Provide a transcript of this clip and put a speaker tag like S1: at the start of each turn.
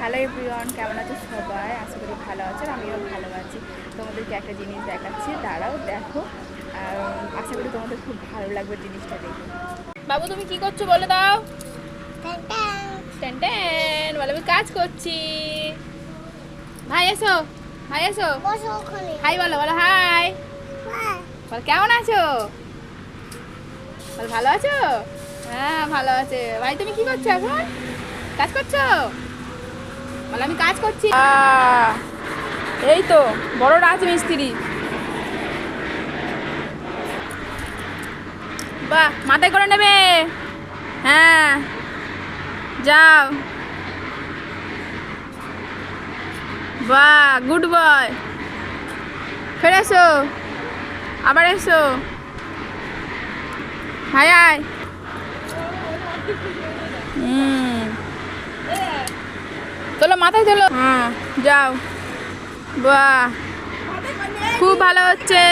S1: Hello everyone, কেমন আছো সবাই? আশা করি ভালো আছো, আমিও ভালো আছি। তোমাদেরকে একটা জিনিস দেখাচ্ছি, দাঁড়াও দেখো। আর আশা করি তোমাদের খুব ভালো লাগবে জিনিসটা দেখে। বাবু তুমি কি করছো বলে দাও? টেন টেন বলে আমি কাজ করছি। ভাই এসো, ভাই এসো, হাই বলো, বলো হাই। বল কেমন আছো? বল ভালো আছো? হ্যাঁ ভালো আছে। ভাই তুমি কি করছো এখন? কাজ করছো? বলে আমি কাজ করছি। এই তো বড় রাজমিস্ত্রি। বাহ, মাথায় করে নেবে। হ্যাঁ যাও। বাহ গুড বয়। ফের এসো, আবার এসো। High high. তোলো মাথায় তোলো। হ্যাঁ যাও। বাহ খুব ভালো হচ্ছে।